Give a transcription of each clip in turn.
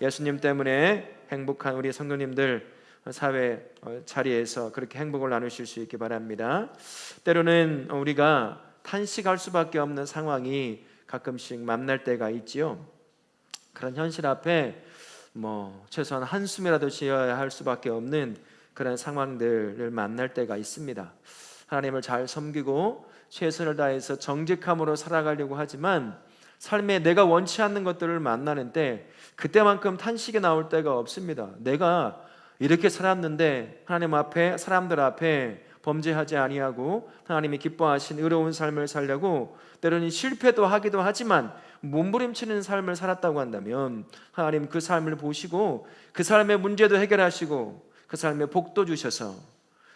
예수님 때문에 행복한 우리 성도님들 사회 자리에서 그렇게 행복을 나누실 수 있기 바랍니다. 때로는 우리가 탄식할 수밖에 없는 상황이 가끔씩 만날 때가 있지요. 그런 현실 앞에 최소한 한숨이라도 쉬어야 할 수밖에 없는 그런 상황들을 만날 때가 있습니다. 하나님을 잘 섬기고 최선을 다해서 정직함으로 살아가려고 하지만 삶에 내가 원치 않는 것들을 만나는 때 그때만큼 탄식이 나올 때가 없습니다. 내가 이렇게 살았는데 하나님 앞에, 사람들 앞에 범죄하지 아니하고 하나님이 기뻐하신 의로운 삶을 살려고 때로는 실패도 하기도 하지만 몸부림치는 삶을 살았다고 한다면 하나님 그 삶을 보시고 그 삶의 문제도 해결하시고 그 삶에 복도 주셔서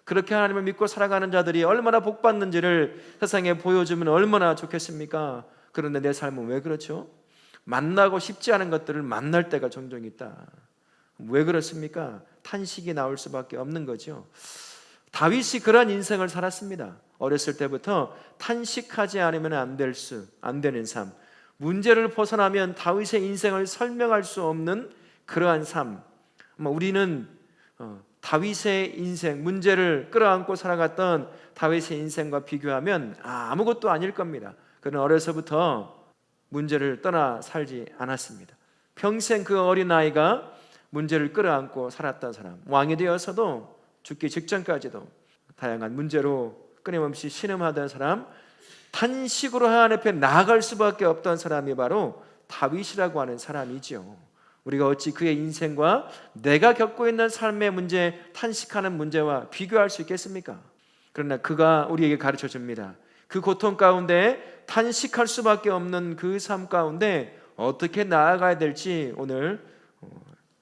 그렇게 하나님을 믿고 살아가는 자들이 얼마나 복받는지를 세상에 보여주면 얼마나 좋겠습니까? 그런데 내 삶은 왜 그렇죠? 만나고 싶지 않은 것들을 만날 때가 종종 있다. 왜 그렇습니까? 탄식이 나올 수밖에 없는 거죠. 다윗이 그런 인생을 살았습니다. 어렸을 때부터 탄식하지 않으면 안 되는 삶, 문제를 벗어나면 다윗의 인생을 설명할 수 없는 그러한 삶. 우리는 다윗의 인생, 문제를 끌어안고 살아갔던 다윗의 인생과 비교하면 아무것도 아닐 겁니다. 그는 어려서부터 문제를 떠나 살지 않았습니다. 평생 그 어린아이가 문제를 끌어안고 살았던 사람, 왕이 되어서도 죽기 직전까지도 다양한 문제로 끊임없이 신음하던 사람, 탄식으로 하나님 앞에 나아갈 수밖에 없던 사람이 바로 다윗이라고 하는 사람이죠. 우리가 어찌 그의 인생과 내가 겪고 있는 삶의 문제, 탄식하는 문제와 비교할 수 있겠습니까? 그러나 그가 우리에게 가르쳐 줍니다. 그 고통 가운데 탄식할 수밖에 없는 그 삶 가운데 어떻게 나아가야 될지 오늘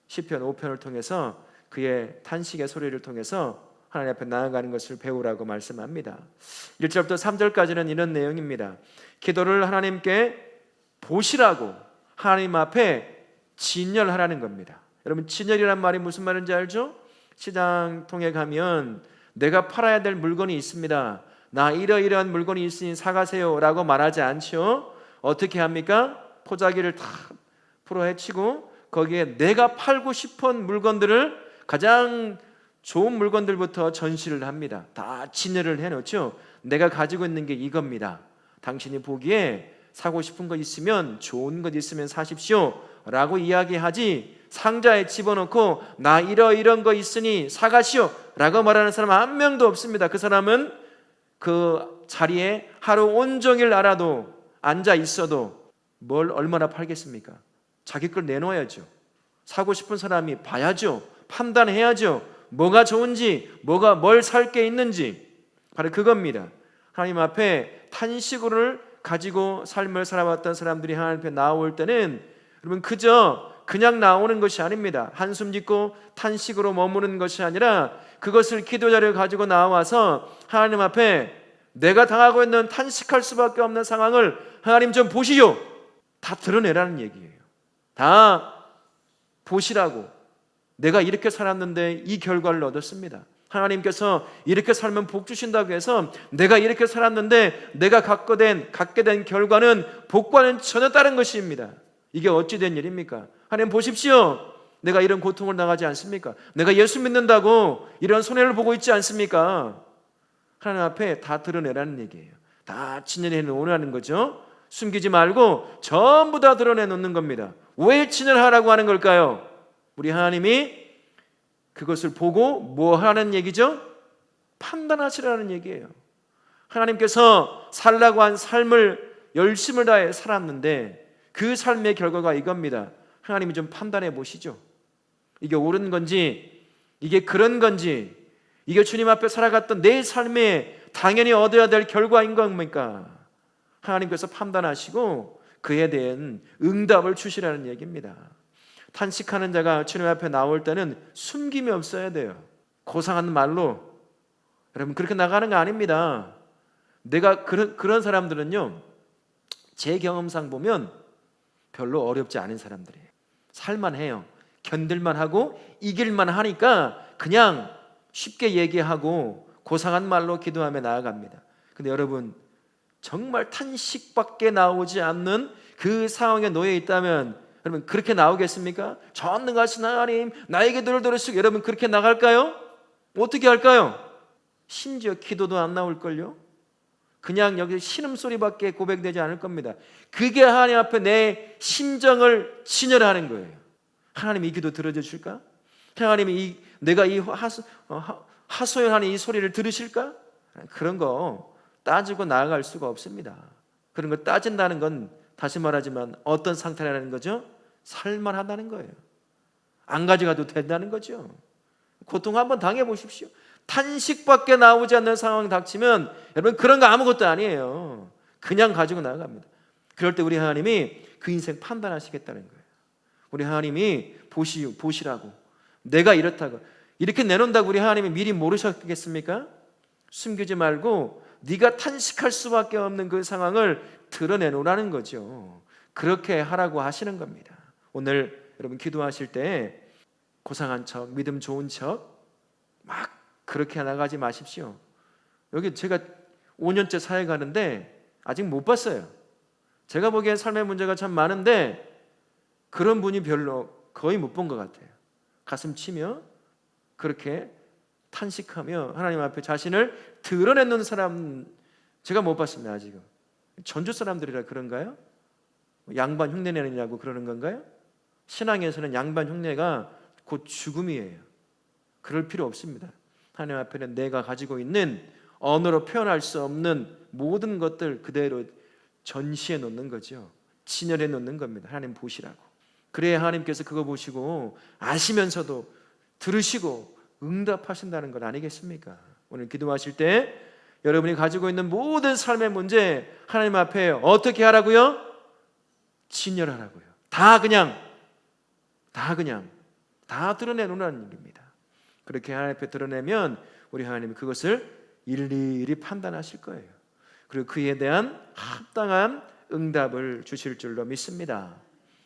시편 5편을 통해서 그의 탄식의 소리를 통해서 하나님 앞에 나아가는 것을 배우라고 말씀합니다. 1절부터 3절까지는 이런 내용입니다. 기도를 하나님께 보시라고 하나님 앞에 진열하라는 겁니다. 여러분, 진열이란 말이 무슨 말인지 알죠? 시장통에 가면 내가 팔아야 될 물건이 있습니다. 나 이러이러한 물건이 있으니 사가세요 라고 말하지 않죠. 어떻게 합니까? 포자기를 다 풀어헤치고 거기에 내가 팔고 싶은 물건들을 가장 좋은 물건들부터 전시를 합니다. 다 진열을 해놓죠. 내가 가지고 있는 게 이겁니다. 당신이 보기에 사고 싶은 거 있으면, 좋은 것 있으면 사십시오 라고 이야기하지, 상자에 집어넣고 나 이런 거 있으니 사가시오 라고 말하는 사람 한 명도 없습니다. 그 사람은 그 자리에 하루 온종일 알아도 앉아 있어도 뭘 얼마나 팔겠습니까? 자기 걸 내놓아야죠. 사고 싶은 사람이 봐야죠. 판단해야죠. 뭐가 좋은지, 뭘 살 게 있는지. 바로 그겁니다. 하나님 앞에 탄식을 가지고 삶을 살아왔던 사람들이 하나님 앞에 나올 때는 여러분 그냥 나오는 것이 아닙니다. 한숨 짓고 탄식으로 머무는 것이 아니라 그것을 기도자를 가지고 나와서 하나님 앞에 내가 당하고 있는 탄식할 수밖에 없는 상황을 하나님 좀 보시죠. 다 드러내라는 얘기예요. 다 보시라고. 내가 이렇게 살았는데 이 결과를 얻었습니다. 하나님께서 이렇게 살면 복 주신다고 해서 내가 이렇게 살았는데 내가 갖게 된 결과는 복과는 전혀 다른 것입니다. 이게 어찌 된 일입니까? 하나님 보십시오. 내가 이런 고통을 당하지 않습니까? 내가 예수 믿는다고 이런 손해를 보고 있지 않습니까? 하나님 앞에 다 드러내라는 얘기예요. 다 진열해 놓으라는 거죠. 숨기지 말고 전부 다 드러내 놓는 겁니다. 왜 진열하라고 하는 걸까요? 우리 하나님이 그것을 보고 뭐 하는 얘기죠? 판단하시라는 얘기예요. 하나님께서 살라고 한 삶을 열심을 다해 살았는데 그 삶의 결과가 이겁니다. 하나님이 좀 판단해 보시죠. 이게 옳은 건지, 이게 그런 건지, 이게 주님 앞에 살아갔던 내 삶에 당연히 얻어야 될 결과인 겁니까? 하나님께서 판단하시고 그에 대한 응답을 주시라는 얘기입니다. 탄식하는 자가 주님 앞에 나올 때는 숨김이 없어야 돼요. 고상한 말로 여러분 그렇게 나가는 거 아닙니다. 내가 그런 사람들은요, 제 경험상 보면 별로 어렵지 않은 사람들이에요. 살만해요. 견딜만 하고 이길만 하니까 그냥 쉽게 얘기하고 고상한 말로 기도하며 나아갑니다. 근데 여러분 정말 탄식밖에 나오지 않는 그 상황에 놓여 있다면 여러분 그렇게 나오겠습니까? 전능하신 하나님 나에게 눈을 들으시고, 여러분 그렇게 나갈까요? 어떻게 할까요? 심지어 기도도 안 나올걸요? 그냥 여기 신음소리밖에 고백되지 않을 겁니다. 그게 하나님 앞에 내 심정을 진열하는 거예요. 하나님이 이 기도 들어주실까? 하나님이 내가 이 하소연하는 이 소리를 들으실까? 그런 거 따지고 나아갈 수가 없습니다. 그런 거 따진다는 건 다시 말하지만 어떤 상태라는 거죠? 살만하다는 거예요. 안 가져가도 된다는 거죠. 고통 한번 당해보십시오. 탄식밖에 나오지 않는 상황 닥치면 여러분 그런 거 아무것도 아니에요. 그냥 가지고 나갑니다. 그럴 때 우리 하나님이 그 인생 판단하시겠다는 거예요. 우리 하나님이 보시라고, 내가 이렇다고 이렇게 내놓는다고 우리 하나님이 미리 모르셨겠습니까? 숨기지 말고 네가 탄식할 수밖에 없는 그 상황을 드러내놓으라는 거죠. 그렇게 하라고 하시는 겁니다. 오늘 여러분 기도하실 때 고상한 척, 믿음 좋은 척 막 그렇게 나가지 마십시오. 여기 제가 5년째 사회 가는데 아직 못 봤어요. 제가 보기엔 삶의 문제가 참 많은데 그런 분이 별로 거의 못 본 것 같아요. 가슴 치며 그렇게 탄식하며 하나님 앞에 자신을 드러내는 사람 제가 못 봤습니다. 아직은. 전주 사람들이라 그런가요? 양반 흉내 내느냐고 그러는 건가요? 신앙에서는 양반 흉내가 곧 죽음이에요. 그럴 필요 없습니다. 하나님 앞에는 내가 가지고 있는 언어로 표현할 수 없는 모든 것들 그대로 전시해 놓는 거죠. 진열해 놓는 겁니다. 하나님 보시라고. 그래야 하나님께서 그거 보시고 아시면서도 들으시고 응답하신다는 것 아니겠습니까? 오늘 기도하실 때 여러분이 가지고 있는 모든 삶의 문제 하나님 앞에 어떻게 하라고요? 진열하라고요. 다 드러내놓으라는 일입니다. 그렇게 하나님 앞에 드러내면 우리 하나님이 그것을 일일이 판단하실 거예요. 그리고 그에 대한 합당한 응답을 주실 줄로 믿습니다.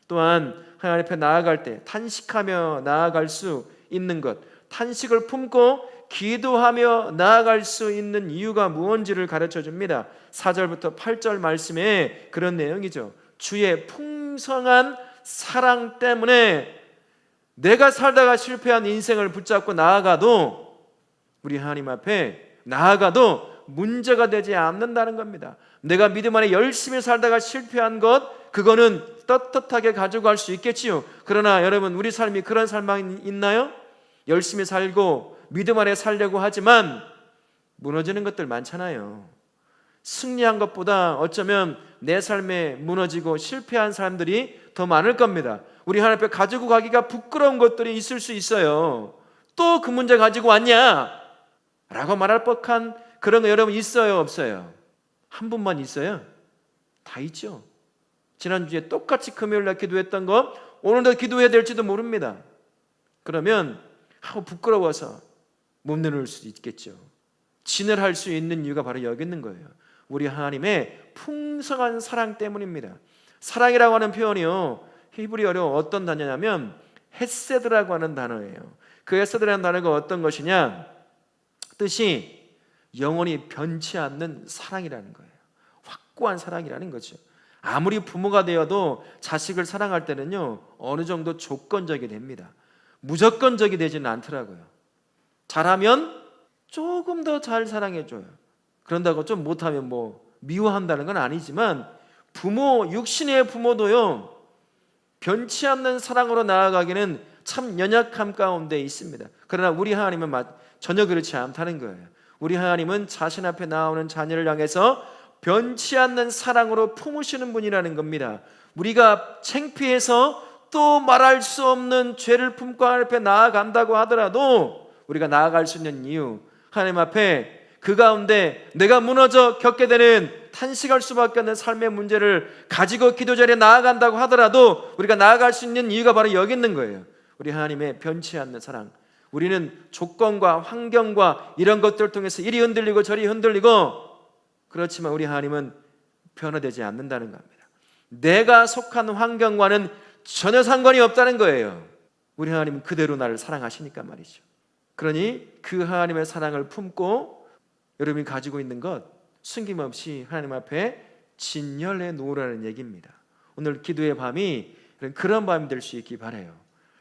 또한 하나님 앞에 나아갈 때 탄식하며 나아갈 수 있는 것, 탄식을 품고 기도하며 나아갈 수 있는 이유가 무엇인지를 가르쳐 줍니다. 4절부터 8절 말씀에 그런 내용이죠. 주의 풍성한 사랑 때문에 내가 살다가 실패한 인생을 붙잡고 나아가도 우리 하나님 앞에 나아가도 문제가 되지 않는다는 겁니다. 내가 믿음 안에 열심히 살다가 실패한 것 그거는 떳떳하게 가져갈 수 있겠지요. 그러나 여러분 우리 삶이 그런 삶이 있나요? 열심히 살고 믿음 안에 살려고 하지만 무너지는 것들 많잖아요. 승리한 것보다 어쩌면 내 삶에 무너지고 실패한 사람들이 더 많을 겁니다. 우리 하나님 앞에 가지고 가기가 부끄러운 것들이 있을 수 있어요. 또 그 문제 가지고 왔냐? 라고 말할 법한 그런 거 여러분 있어요? 없어요? 한 분만 있어요? 다 있죠. 지난주에 똑같이 금요일날 기도했던 거 오늘도 기도해야 될지도 모릅니다. 그러면 부끄러워서 못 내놓을 수도 있겠죠. 진열할 수 있는 이유가 바로 여기 있는 거예요. 우리 하나님의 풍성한 사랑 때문입니다. 사랑이라고 하는 표현이요 히브리어로 어떤 단어냐면 헤세드라고 하는 단어예요. 그 헤세드라는 단어가 어떤 것이냐, 뜻이 영원히 변치 않는 사랑이라는 거예요. 확고한 사랑이라는 거죠. 아무리 부모가 되어도 자식을 사랑할 때는요 어느 정도 조건적이 됩니다. 무조건적이 되지는 않더라고요. 잘하면 조금 더 잘 사랑해줘요. 그런다고 좀 못하면 미워한다는 건 아니지만 육신의 부모도요 변치 않는 사랑으로 나아가기는 참 연약함 가운데 있습니다. 그러나 우리 하나님은 전혀 그렇지 않다는 거예요. 우리 하나님은 자신 앞에 나오는 자녀를 향해서 변치 않는 사랑으로 품으시는 분이라는 겁니다. 우리가 창피해서 또 말할 수 없는 죄를 품고 하나님 앞에 나아간다고 하더라도 우리가 나아갈 수 있는 이유, 하나님 앞에 그 가운데 내가 무너져 겪게 되는 탄식할 수밖에 없는 삶의 문제를 가지고 기도 자리에 나아간다고 하더라도 우리가 나아갈 수 있는 이유가 바로 여기 있는 거예요. 우리 하나님의 변치 않는 사랑. 우리는 조건과 환경과 이런 것들을 통해서 이리 흔들리고 저리 흔들리고 그렇지만 우리 하나님은 변화되지 않는다는 겁니다. 내가 속한 환경과는 전혀 상관이 없다는 거예요. 우리 하나님은 그대로 나를 사랑하시니까 말이죠. 그러니 그 하나님의 사랑을 품고 여러분이 가지고 있는 것 숨김없이 하나님 앞에 진열해 놓으라는 얘기입니다. 오늘 기도의 밤이 그런 밤이 될 수 있기 바라요.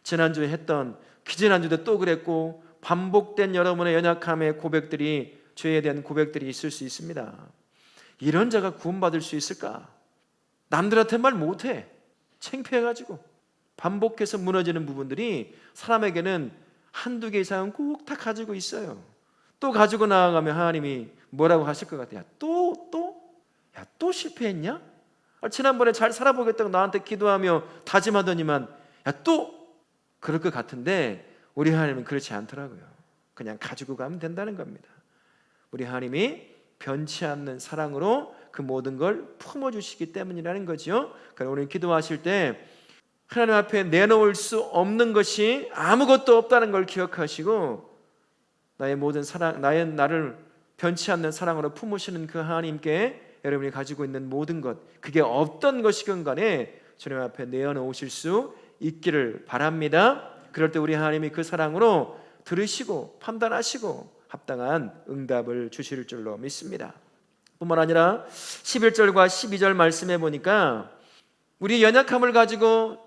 지난주에 했던 기지난주도 또 그랬고 반복된 여러분의 연약함의 고백들이, 죄에 대한 고백들이 있을 수 있습니다. 이런 자가 구원받을 수 있을까? 남들한테 말 못해. 창피해가지고. 반복해서 무너지는 부분들이 사람에게는 한두 개 이상은 꼭 다 가지고 있어요. 또 가지고 나아가면 하나님이 뭐라고 하실 것 같아요? 또 실패했냐? 지난번에 잘 살아보겠다고 나한테 기도하며 다짐하더니만 또 그럴 것 같은데 우리 하나님은 그렇지 않더라고요. 그냥 가지고 가면 된다는 겁니다. 우리 하나님이 변치 않는 사랑으로 그 모든 걸 품어주시기 때문이라는 거죠. 그러니까 우리 기도하실 때 하나님 앞에 내놓을 수 없는 것이 아무것도 없다는 걸 기억하시고 나의 모든 사랑, 나를 변치 않는 사랑으로 품으시는 그 하나님께 여러분이 가지고 있는 모든 것, 그게 어떤 것이건 간에 주님 앞에 내어놓으실 수 있기를 바랍니다. 그럴 때 우리 하나님이 그 사랑으로 들으시고 판단하시고 합당한 응답을 주실 줄로 믿습니다. 뿐만 아니라 11절과 12절 말씀해 보니까 우리 연약함을 가지고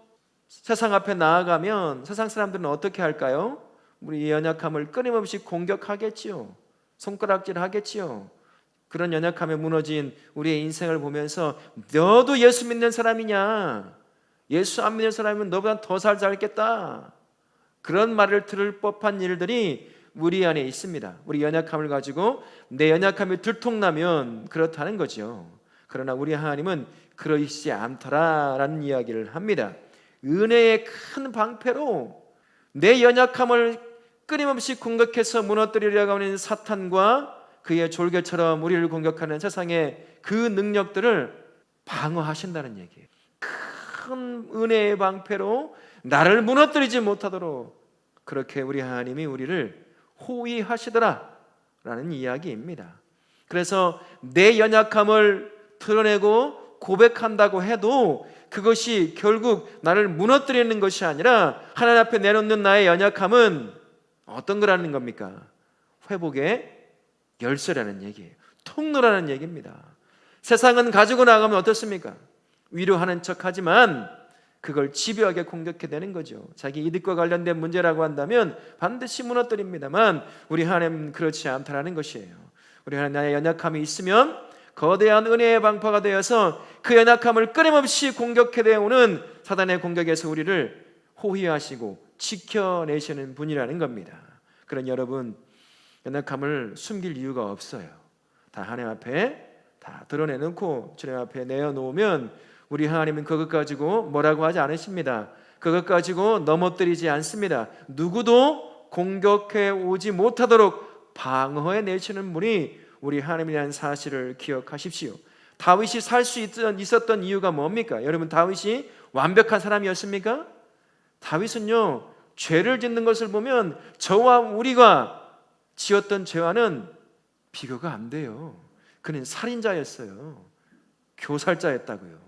세상 앞에 나아가면 세상 사람들은 어떻게 할까요? 우리 연약함을 끊임없이 공격하겠지요. 손가락질 하겠지요. 그런 연약함에 무너진 우리의 인생을 보면서 너도 예수 믿는 사람이냐? 예수 안 믿는 사람이면 너보다 더 잘 살겠다. 그런 말을 들을 법한 일들이 우리 안에 있습니다. 우리 연약함을 가지고 내 연약함이 들통나면 그렇다는 거죠. 그러나 우리 하나님은 그러시지 않더라라는 이야기를 합니다. 은혜의 큰 방패로 내 연약함을 끊임없이 공격해서 무너뜨리려고 하는 사탄과 그의 졸개처럼 우리를 공격하는 세상의 그 능력들을 방어하신다는 얘기예요. 큰 은혜의 방패로 나를 무너뜨리지 못하도록 그렇게 우리 하나님이 우리를 호위하시더라 라는 이야기입니다. 그래서 내 연약함을 드러내고 고백한다고 해도 그것이 결국 나를 무너뜨리는 것이 아니라 하나님 앞에 내놓는 나의 연약함은 어떤 거라는 겁니까? 회복의 열쇠라는 얘기예요. 통로라는 얘기입니다. 세상은 가지고 나가면 어떻습니까? 위로하는 척하지만 그걸 집요하게 공격해내는 거죠. 자기 이득과 관련된 문제라고 한다면 반드시 무너뜨립니다만 우리 하나님은 그렇지 않다라는 것이에요. 우리 하나님 나의 연약함이 있으면 거대한 은혜의 방파가 되어서 그 연약함을 끊임없이 공격해내오는 사단의 공격에서 우리를 호위하시고 지켜내시는 분이라는 겁니다. 그런 여러분 연약함을 숨길 이유가 없어요. 다 하나님 앞에 다 드러내놓고 주님 앞에 내어놓으면 우리 하나님은 그것 가지고 뭐라고 하지 않으십니다. 그것 가지고 넘어뜨리지 않습니다. 누구도 공격해 오지 못하도록 방어해 내시는 분이 우리 하나님이라는 사실을 기억하십시오. 다윗이 살 수 있었던 이유가 뭡니까? 여러분 다윗이 완벽한 사람이었습니까? 다윗은요 죄를 짓는 것을 보면 저와 우리가 지었던 죄와는 비교가 안 돼요. 그는 살인자였어요. 교살자였다고요.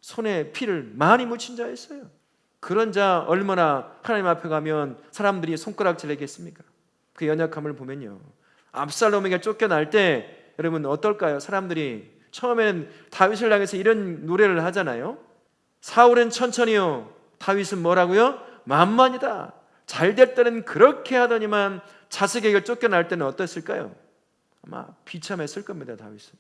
손에 피를 많이 묻힌 자였어요. 그런 자 얼마나 하나님 앞에 가면 사람들이 손가락질 하겠습니까? 그 연약함을 보면요 압살롬에게 쫓겨날 때 여러분 어떨까요? 사람들이 처음에는 다윗을 향해서 이런 노래를 하잖아요. 사울은 천천히요 다윗은 뭐라고요? 만만이다. 잘 될 때는 그렇게 하더니만 자식에게 쫓겨날 때는 어땠을까요? 아마 비참했을 겁니다. 다윗은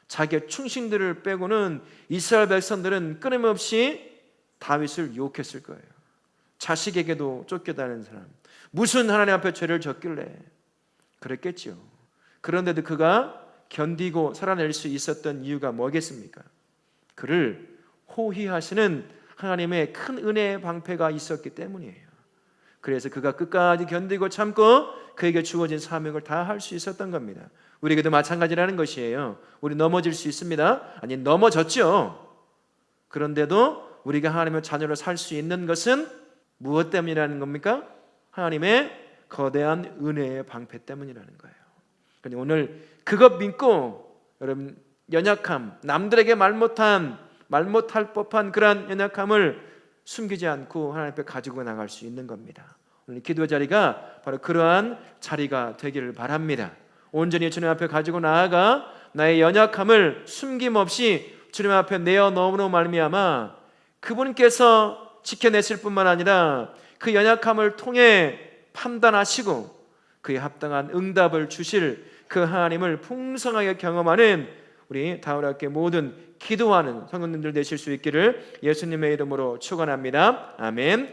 자기의 충신들을 빼고는 이스라엘 백성들은 끊임없이 다윗을 유혹했을 거예요. 자식에게도 쫓겨다니는 사람, 무슨 하나님 앞에 죄를 졌길래 그랬겠죠. 그런데도 그가 견디고 살아낼 수 있었던 이유가 뭐겠습니까? 그를 호위하시는 하나님의 큰 은혜의 방패가 있었기 때문이에요. 그래서 그가 끝까지 견디고 참고 그에게 주어진 사명을 다 할 수 있었던 겁니다. 우리에게도 마찬가지라는 것이에요. 우리 넘어질 수 있습니다. 아니 넘어졌죠. 그런데도 우리가 하나님의 자녀로 살 수 있는 것은 무엇 때문이라는 겁니까? 하나님의 거대한 은혜의 방패 때문이라는 거예요. 그런데 오늘 그것 믿고 여러분 연약함, 남들에게 말 못할 법한 그러한 연약함을 숨기지 않고 하나님 앞에 가지고 나갈 수 있는 겁니다. 오늘 기도의 자리가 바로 그러한 자리가 되기를 바랍니다. 온전히 주님 앞에 가지고 나아가 나의 연약함을 숨김없이 주님 앞에 내어놓음으로 말미암아 그분께서 지켜냈을 뿐만 아니라 그 연약함을 통해 판단하시고 그에 합당한 응답을 주실 그 하나님을 풍성하게 경험하는 우리 다울학교 모든 기도하는 성도님들 되실 수 있기를 예수님의 이름으로 축원합니다. 아멘.